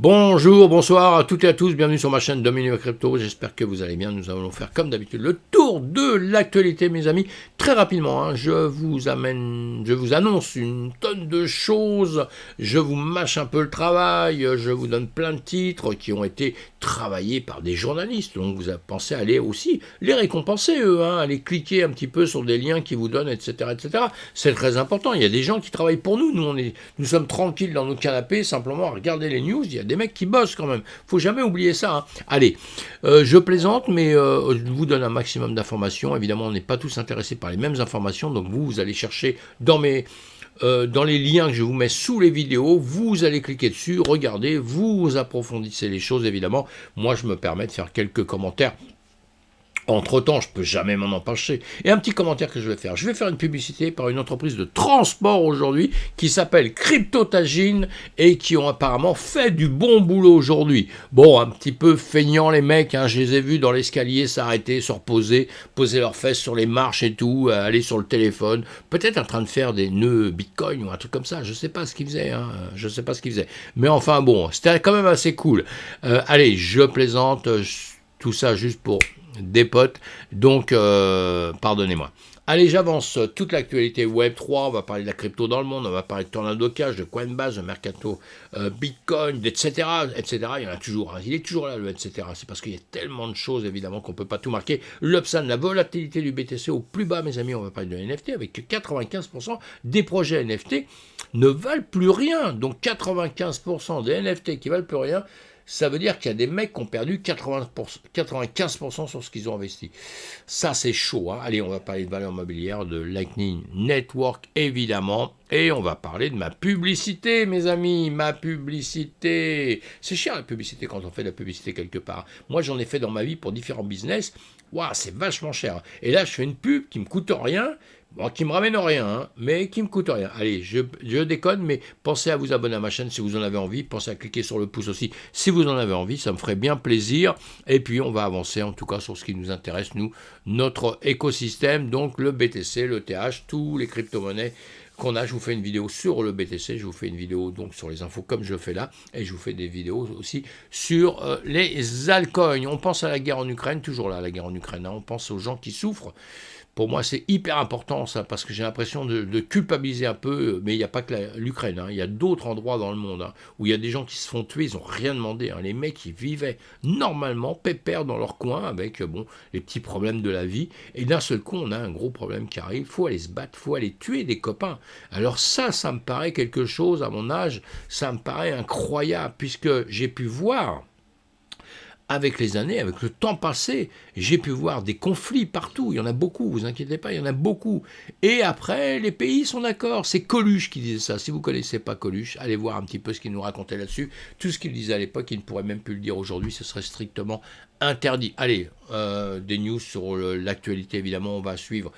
Bonjour, bonsoir à toutes et à tous, bienvenue sur ma chaîne Dominique Crypto, j'espère que vous allez bien, nous allons faire comme d'habitude le tour de l'actualité mes amis, très rapidement, je vous annonce une tonne de choses, je vous mâche un peu le travail, je vous donne plein de titres qui ont été travaillés par des journalistes, donc vous pensez à aller aussi les récompenser eux, aller cliquer un petit peu sur des liens qui vous donnent, etc., c'est très important, il y a des gens qui travaillent pour nous, nous sommes tranquilles dans nos canapés, simplement à regarder les news, il y a des mecs qui bossent quand même. Faut jamais oublier ça. Allez, je plaisante, mais je vous donne un maximum d'informations. Évidemment, on n'est pas tous intéressés par les mêmes informations, donc vous allez chercher dans les liens que je vous mets sous les vidéos, vous allez cliquer dessus, regardez, vous approfondissez les choses, évidemment. Moi, je me permets de faire quelques commentaires. Entre-temps, je ne peux jamais m'en empêcher. Et un petit commentaire que je vais faire. Je vais faire une publicité par une entreprise de transport aujourd'hui qui s'appelle Cryptotagine et qui ont apparemment fait du bon boulot aujourd'hui. Bon, un petit peu feignant les mecs, je les ai vus dans l'escalier s'arrêter, se reposer, poser leurs fesses sur les marches et tout, aller sur le téléphone, peut-être en train de faire des nœuds Bitcoin ou un truc comme ça. Je ne sais pas ce qu'ils faisaient, je sais pas ce qu'ils faisaient. Mais enfin bon, c'était quand même assez cool. Allez, je plaisante, tout ça juste pour des potes, donc pardonnez-moi. Allez, j'avance, toute l'actualité Web3, on va parler de la crypto dans le monde, on va parler de Tornado Cash, de Coinbase, de Mercato Bitcoin, etc., etc. Il y en a toujours, il est toujours là le etc. C'est parce qu'il y a tellement de choses, évidemment, qu'on ne peut pas tout marquer. L'Upsan, la volatilité du BTC au plus bas, mes amis, on va parler de NFT, avec 95% des projets NFT ne valent plus rien. Donc 95% des NFT qui valent plus rien, ça veut dire qu'il y a des mecs qui ont perdu 95% sur ce qu'ils ont investi. Ça, c'est chaud. Allez, on va parler de valeur mobilière, de Lightning Network, évidemment. Et on va parler de ma publicité, mes amis. Ma publicité. C'est cher, la publicité, quand on fait de la publicité quelque part. Moi, j'en ai fait dans ma vie pour différents business. Waouh, c'est vachement cher. Et là, je fais une pub qui me coûte rien. Bon, qui me ramène rien, mais qui me coûte rien. Allez, je déconne, mais pensez à vous abonner à ma chaîne si vous en avez envie. Pensez à cliquer sur le pouce aussi si vous en avez envie. Ça me ferait bien plaisir. Et puis, on va avancer en tout cas sur ce qui nous intéresse, nous, notre écosystème. Donc, le BTC, le TH, tous les crypto-monnaies qu'on a. Je vous fais une vidéo sur le BTC. Je vous fais une vidéo donc sur les infos comme je fais là. Et je vous fais des vidéos aussi sur les altcoins. On pense à la guerre en Ukraine, toujours là, la guerre en Ukraine. On pense aux gens qui souffrent. Pour moi, c'est hyper important, ça, parce que j'ai l'impression de culpabiliser un peu, mais il n'y a pas que l'Ukraine, il y a d'autres endroits dans le monde où il y a des gens qui se font tuer, ils n'ont rien demandé. Les mecs, ils vivaient normalement, pépères dans leur coin, avec les petits problèmes de la vie, et d'un seul coup, on a un gros problème qui arrive, il faut aller se battre, il faut aller tuer des copains. Alors ça me paraît quelque chose, à mon âge, ça me paraît incroyable, puisque j'ai pu voir avec les années, avec le temps passé, j'ai pu voir des conflits partout. Il y en a beaucoup, vous inquiétez pas, il y en a beaucoup. Et après, les pays sont d'accord. C'est Coluche qui disait ça. Si vous ne connaissez pas Coluche, allez voir un petit peu ce qu'il nous racontait là-dessus. Tout ce qu'il disait à l'époque, il ne pourrait même plus le dire aujourd'hui. Ce serait strictement interdit. Allez, des news sur l'actualité, évidemment, on va suivre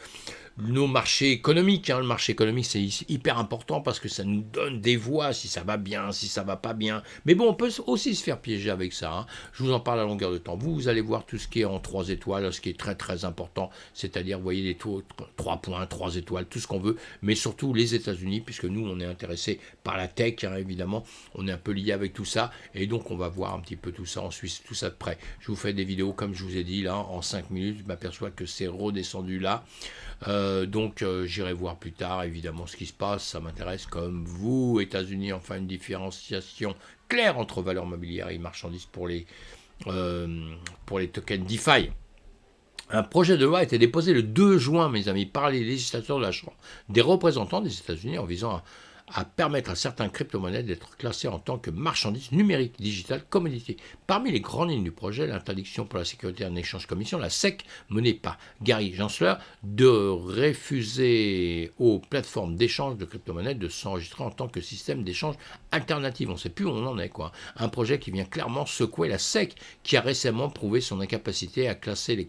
nos marchés économiques. Le marché économique, c'est hyper important parce que ça nous donne des voix, si ça va bien, si ça va pas bien. Mais bon, on peut aussi se faire piéger avec ça. Je vous en parle à longueur de temps. Vous allez voir tout ce qui est en 3 étoiles, ce qui est très très important, c'est-à-dire, vous voyez, les taux 3 points, 3 étoiles, tout ce qu'on veut, mais surtout les États-Unis, puisque nous, on est intéressé par la tech, évidemment, on est un peu lié avec tout ça, et donc on va voir un petit peu tout ça, on suit tout ça de près. Je vous fais des vidéos, comme je vous ai dit, là, en 5 minutes, je m'aperçois que c'est redescendu là. Donc j'irai voir plus tard évidemment ce qui se passe, ça m'intéresse comme vous, États-Unis, enfin une différenciation claire entre valeurs mobilières et marchandises pour les tokens DeFi. Un projet de loi a été déposé le 2 juin, mes amis, par les législateurs de la Chambre des représentants des États-Unis en visant à permettre à certaines crypto-monnaies d'être classées en tant que marchandises numériques, digitales, commodités. Parmi les grandes lignes du projet, l'interdiction pour la sécurité and exchange commission, la SEC, menée par Gary Gensler, de refuser aux plateformes d'échange de crypto-monnaies de s'enregistrer en tant que système d'échange alternatif. On ne sait plus où on en est, quoi. Un projet qui vient clairement secouer la SEC, qui a récemment prouvé son incapacité à classer les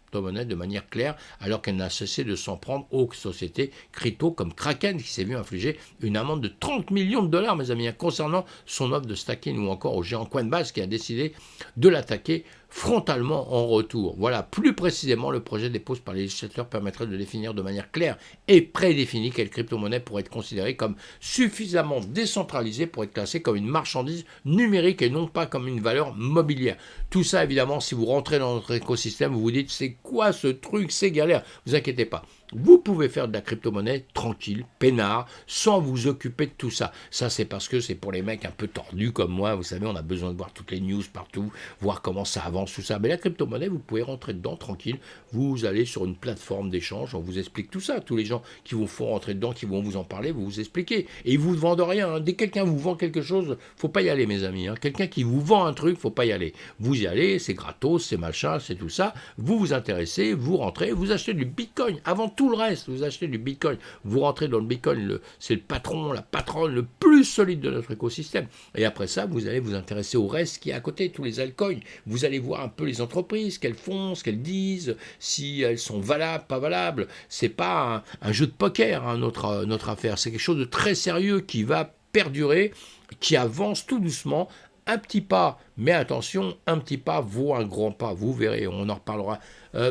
crypto-monnaie de manière claire, alors qu'elle n'a cessé de s'en prendre aux sociétés crypto comme Kraken, qui s'est vu infliger une amende de 30 millions de dollars, mes amis, concernant son offre de stacking, ou encore au géant Coinbase qui a décidé de l'attaquer frontalement en retour. Voilà, plus précisément, le projet déposé par les législateurs permettrait de définir de manière claire et prédéfinie quelle crypto-monnaie pourrait être considérée comme suffisamment décentralisée pour être classée comme une marchandise numérique et non pas comme une valeur mobilière. Tout ça, évidemment, si vous rentrez dans notre écosystème, vous vous dites, c'est quoi ce truc, c'est galère. Vous inquiétez pas. Vous pouvez faire de la crypto-monnaie tranquille, peinard, sans vous occuper de tout ça. Ça, c'est parce que c'est pour les mecs un peu tordus comme moi. Vous savez, on a besoin de voir toutes les news partout, voir comment ça avance, tout ça. Mais la crypto-monnaie, vous pouvez rentrer dedans tranquille. Vous allez sur une plateforme d'échange, on vous explique tout ça. Tous les gens qui vous font rentrer dedans, qui vont vous en parler, vous expliquer. Et ils vous vendent rien. Hein. Dès que quelqu'un vous vend quelque chose, faut pas y aller, mes amis. Hein. Quelqu'un qui vous vend un truc, faut pas y aller. Vous y allez, c'est gratos, c'est machin, c'est tout ça. Vous vous intéressez, vous rentrez, vous achetez du Bitcoin. Avant tout le reste, vous achetez du Bitcoin. Vous rentrez dans le Bitcoin, c'est le patron, la patronne le plus solide de notre écosystème. Et après ça, vous allez vous intéresser au reste qui est à côté, tous les altcoins. Vous allez voir un peu les entreprises, ce qu'elles font, ce qu'elles disent, si elles sont valables, pas valables. C'est pas un jeu de poker, hein, notre affaire. C'est quelque chose de très sérieux qui va perdurer, qui avance tout doucement, un petit pas, mais attention, un petit pas vaut un grand pas, vous verrez, on en reparlera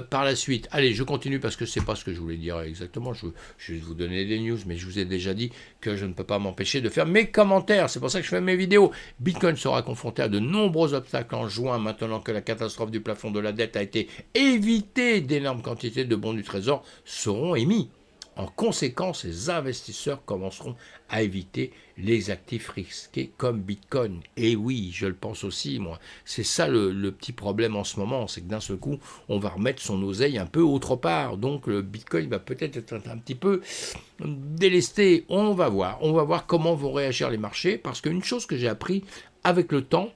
par la suite. Allez, je continue parce que c'est pas ce que je voulais dire exactement, je vais vous donner des news, mais je vous ai déjà dit que je ne peux pas m'empêcher de faire mes commentaires, c'est pour ça que je fais mes vidéos. Bitcoin sera confronté à de nombreux obstacles en juin, maintenant que la catastrophe du plafond de la dette a été évitée, d'énormes quantités de bons du trésor seront émis. En conséquence, les investisseurs commenceront à éviter les actifs risqués comme Bitcoin. Et oui, je le pense aussi, moi. C'est ça le petit problème en ce moment, c'est que d'un seul coup, on va remettre son oseille un peu autre part. Donc le Bitcoin va peut-être être un petit peu délesté. On va voir comment vont réagir les marchés, parce qu'une chose que j'ai appris avec le temps,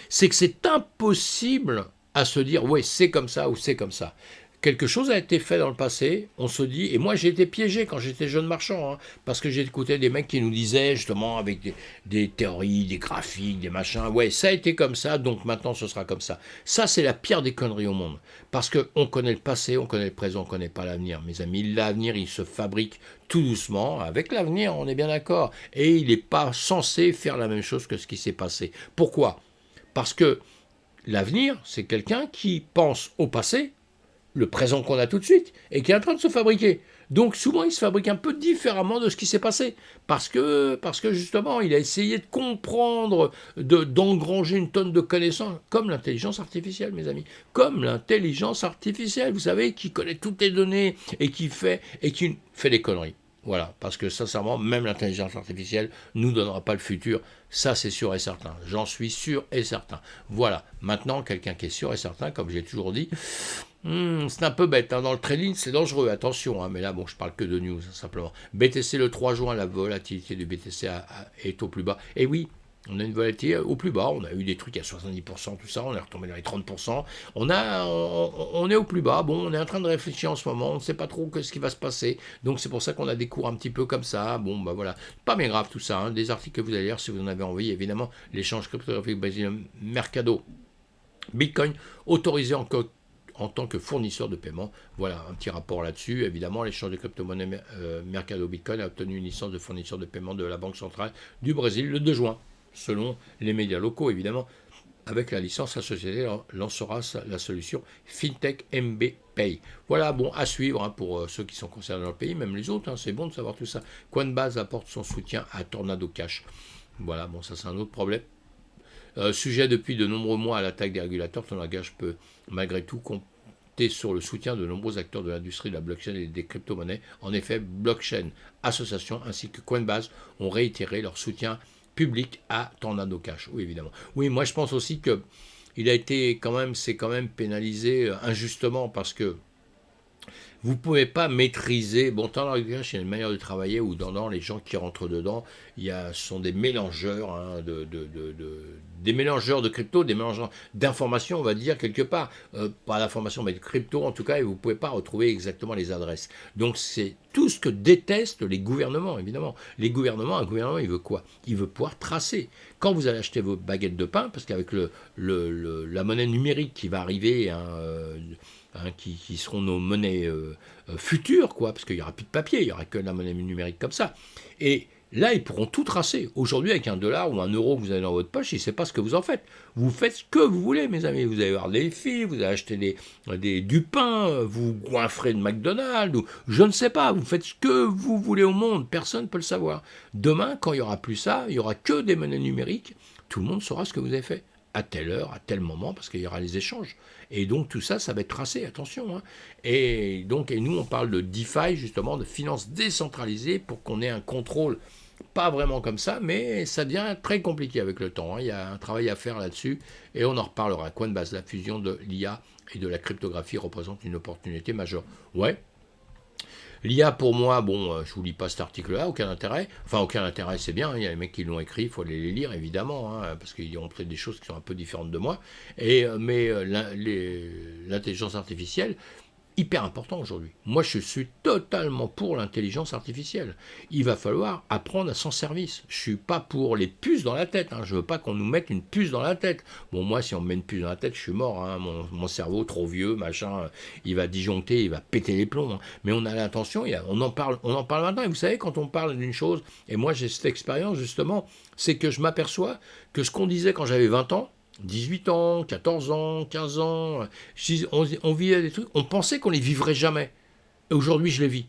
c'est que c'est impossible à se dire, ouais, c'est comme ça ou c'est comme ça. Quelque chose a été fait dans le passé, on se dit, et moi j'ai été piégé quand j'étais jeune marchand, hein, parce que j'ai écouté des mecs qui nous disaient justement avec des théories, des graphiques, des machins, ouais ça a été comme ça, donc maintenant ce sera comme ça. Ça c'est la pire des conneries au monde, parce qu'on connaît le passé, on connaît le présent, on ne connaît pas l'avenir, mes amis. L'avenir il se fabrique tout doucement, avec l'avenir on est bien d'accord, et il n'est pas censé faire la même chose que ce qui s'est passé. Pourquoi ? Parce que l'avenir c'est quelqu'un qui pense au passé, le présent qu'on a tout de suite, et qui est en train de se fabriquer. Donc souvent, il se fabrique un peu différemment de ce qui s'est passé, parce que justement, il a essayé de comprendre, d'engranger une tonne de connaissances, comme l'intelligence artificielle, mes amis, comme l'intelligence artificielle, vous savez, qui connaît toutes les données, et qui fait des conneries. Voilà, parce que sincèrement, même l'intelligence artificielle ne nous donnera pas le futur, ça c'est sûr et certain, j'en suis sûr et certain. Voilà, maintenant, quelqu'un qui est sûr et certain, comme j'ai toujours dit, c'est un peu bête, hein. Dans le trading c'est dangereux, attention, hein. Mais là bon je parle que de news, hein, simplement. BTC le 3 juin, la volatilité du BTC est au plus bas, et oui, on a une volatilité au plus bas, on a eu des trucs à 70%, tout ça, on est retombé dans les 30%, on est au plus bas, bon on est en train de réfléchir en ce moment, on ne sait pas trop ce qui va se passer, donc c'est pour ça qu'on a des cours un petit peu comme ça, bon bah voilà, pas mais grave tout ça, hein. Des articles que vous allez lire si vous en avez envie, évidemment, l'échange cryptographique brésilien Mercado Bitcoin autorisé en tant que fournisseur de paiement. Voilà, un petit rapport là-dessus. Évidemment, l'échange de crypto-monnaie Mercado Bitcoin a obtenu une licence de fournisseur de paiement de la Banque centrale du Brésil le 2 juin. Selon les médias locaux, évidemment, avec la licence, la société lancera la solution FinTech MB Pay. Voilà, bon, à suivre, hein, pour ceux qui sont concernés dans le pays, même les autres, hein, c'est bon de savoir tout ça. Coinbase apporte son soutien à Tornado Cash. Voilà, bon, ça c'est un autre problème. Sujet depuis de nombreux mois à l'attaque des régulateurs, Tornado Cash peut malgré tout compter sur le soutien de nombreux acteurs de l'industrie de la blockchain et des crypto-monnaies. En effet, Blockchain Association ainsi que Coinbase ont réitéré leur soutien public à Tornado Cash. Oui, évidemment. Oui, moi je pense aussi que c'est quand même pénalisé injustement, parce que vous ne pouvez pas maîtriser. Bon, Tornado Cash, il y a une manière de travailler où, dans les gens qui rentrent dedans, ce sont des mélangeurs, hein, des mélangeurs de crypto, des mélangeurs d'informations, on va dire, quelque part. Pas d'informations, mais de crypto, en tout cas, et vous ne pouvez pas retrouver exactement les adresses. Donc, c'est tout ce que détestent les gouvernements, évidemment. Les gouvernements, un gouvernement, il veut quoi? Il veut pouvoir tracer. Quand vous allez acheter vos baguettes de pain, parce qu'avec la monnaie numérique qui va arriver, qui seront nos monnaies futures, quoi, parce qu'il n'y aura plus de papier, il n'y aura que la monnaie numérique comme ça. Et là, ils pourront tout tracer. Aujourd'hui, avec $1 ou €1 que vous avez dans votre poche, il ne sait pas ce que vous en faites. Vous faites ce que vous voulez, mes amis. Vous allez avoir des filles, vous allez acheter du pain, vous goinfrez de McDonald's, ou je ne sais pas. Vous faites ce que vous voulez au monde. Personne ne peut le savoir. Demain, quand il n'y aura plus ça, il n'y aura que des monnaies numériques. Tout le monde saura ce que vous avez fait. À telle heure, à tel moment, parce qu'il y aura les échanges. Et donc tout ça, ça va être tracé, attention. Hein. Et nous, on parle de DeFi, justement, de finances décentralisées, pour qu'on ait un contrôle, pas vraiment comme ça, mais ça devient très compliqué avec le temps. Hein. Il y a un travail à faire là-dessus, et on en reparlera. Coinbase, la fusion de l'IA et de la cryptographie représente une opportunité majeure. Ouais. L'IA, pour moi, bon, je vous lis pas cet article-là, aucun intérêt. Enfin, aucun intérêt, c'est bien, hein, il y a les mecs qui l'ont écrit, il faut aller les lire, évidemment, hein, parce qu'ils ont peut-être des choses qui sont un peu différentes de moi. Mais l'intelligence artificielle, hyper important aujourd'hui. Moi, je suis totalement pour l'intelligence artificielle. Il va falloir apprendre à s'en servir. Je suis pas pour les puces dans la tête. Hein. Je veux pas qu'on nous mette une puce dans la tête. Bon, moi, si on me met une puce dans la tête, je suis mort. Hein. Mon cerveau, trop vieux, machin, il va disjoncter, il va péter les plombs. Hein. Mais on a l'intention, on en parle maintenant. Et vous savez, quand on parle d'une chose, et moi, j'ai cette expérience, justement, c'est que je m'aperçois que ce qu'on disait quand j'avais 20 ans, 18 ans, 14 ans, 15 ans, on vivait des trucs, on pensait qu'on les vivrait jamais. Et aujourd'hui, je les vis.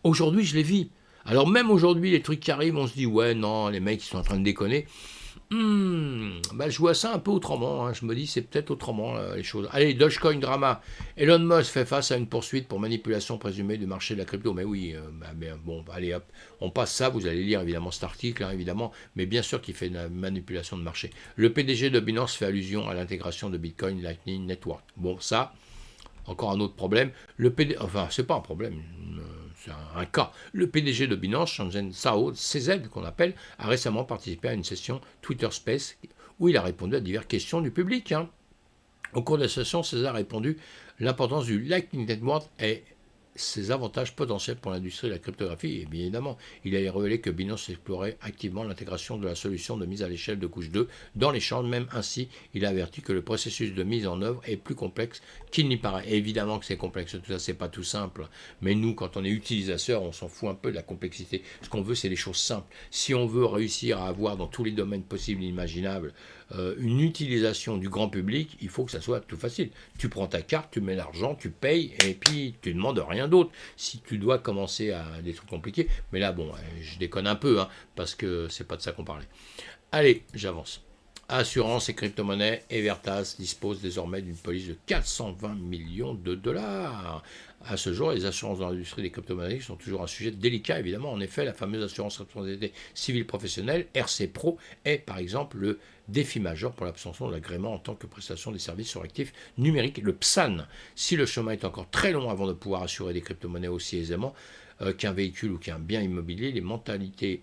Aujourd'hui, je les vis. Alors même aujourd'hui, les trucs qui arrivent, on se dit, ouais, non, les mecs, ils sont en train de déconner. Je vois ça un peu autrement. Hein. Je me dis, c'est peut-être autrement les choses. Allez, Dogecoin drama. Elon Musk fait face à une poursuite pour manipulation présumée du marché de la crypto. Mais oui, bon, allez hop, on passe ça. Vous allez lire évidemment cet article, hein, évidemment. Mais bien sûr qu'il fait de la manipulation de marché. Le PDG de Binance fait allusion à l'intégration de Bitcoin Lightning Network. Bon, ça, encore un autre problème. Enfin, c'est pas un problème. C'est un cas. Le PDG de Binance, Shenzhen Zhao, CZ qu'on appelle, a récemment participé à une session Twitter Space où il a répondu à diverses questions du public. Hein. Au cours de la session, César a répondu l'importance du Lightning Network et ses avantages potentiels pour l'industrie de la cryptographie. Et bien évidemment, il a révélé que Binance explorait activement l'intégration de la solution de mise à l'échelle de couche 2 dans l'échange. Même ainsi, il a averti que le processus de mise en œuvre est plus complexe qu'il n'y paraît. Et évidemment que c'est complexe, tout ça, c'est pas tout simple. Mais nous, quand on est utilisateur, on s'en fout un peu de la complexité. Ce qu'on veut, c'est les choses simples. Si on veut réussir à avoir dans tous les domaines possibles et imaginables une utilisation du grand public, il faut que ça soit tout facile. Tu prends ta carte, tu mets l'argent, tu payes, et puis tu ne demandes rien d'autre. Si tu dois commencer à des trucs compliqués, mais là, bon, je déconne un peu, hein, parce que c'est pas de ça qu'on parlait. Allez, j'avance. Assurance et crypto-monnaie, Evertas dispose désormais d'une police de 420 millions de dollars. À ce jour, les assurances dans l'industrie des crypto-monnaies sont toujours un sujet délicat, évidemment. En effet, la fameuse assurance responsabilité civile professionnelle, RC Pro, est par exemple le défi majeur pour l'absorption de l'agrément en tant que prestation des services sur actifs numériques, le PSAN. Si le chemin est encore très long avant de pouvoir assurer des crypto-monnaies aussi aisément qu'un véhicule ou qu'un bien immobilier, les mentalités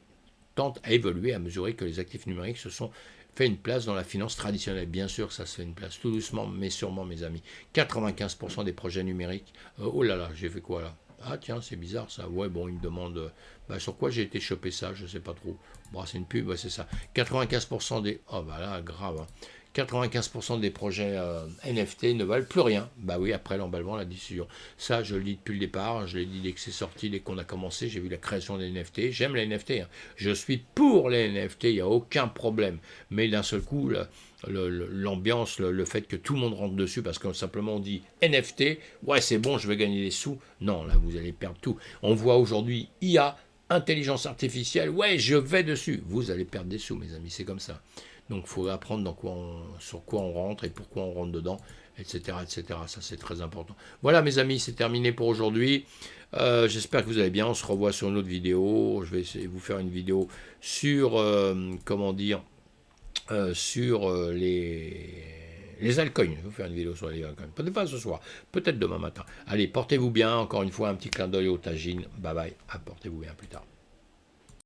tentent à évoluer à mesure que les actifs numériques se sont fait une place dans la finance traditionnelle. Bien sûr, ça se fait une place tout doucement, mais sûrement, mes amis. 95% des projets numériques. Oh là là, j'ai fait quoi là? Ah tiens, c'est bizarre ça. Ouais, bon, il me demande sur quoi j'ai été choper ça, je sais pas trop. Bon, c'est une pub, ouais, c'est ça. 95% des... Oh bah là, grave. Hein. 95% des projets NFT ne valent plus rien. Bah oui, après l'emballement, la diffusion. Ça, je le dis depuis le départ. Je l'ai dit dès que c'est sorti, dès qu'on a commencé. J'ai vu la création des NFT. J'aime les NFT. Hein. Je suis pour les NFT. Il n'y a aucun problème. Mais d'un seul coup, l'ambiance, le fait que tout le monde rentre dessus parce que simplement on dit NFT, ouais, c'est bon, je vais gagner des sous. Non, là, vous allez perdre tout. On voit aujourd'hui IA, intelligence artificielle. Ouais, je vais dessus. Vous allez perdre des sous, mes amis. C'est comme ça. Donc, il faut apprendre sur quoi on rentre et pourquoi on rentre dedans, etc., etc. Ça, c'est très important. Voilà, mes amis, c'est terminé pour aujourd'hui. J'espère que vous allez bien. On se revoit sur une autre vidéo. Je vais essayer de vous faire une vidéo sur, sur les altcoins. Je vais vous faire une vidéo sur les altcoins. Peut-être pas ce soir, peut-être demain matin. Allez, portez-vous bien. Encore une fois, un petit clin d'œil au tagine. Bye bye. Portez-vous bien plus tard.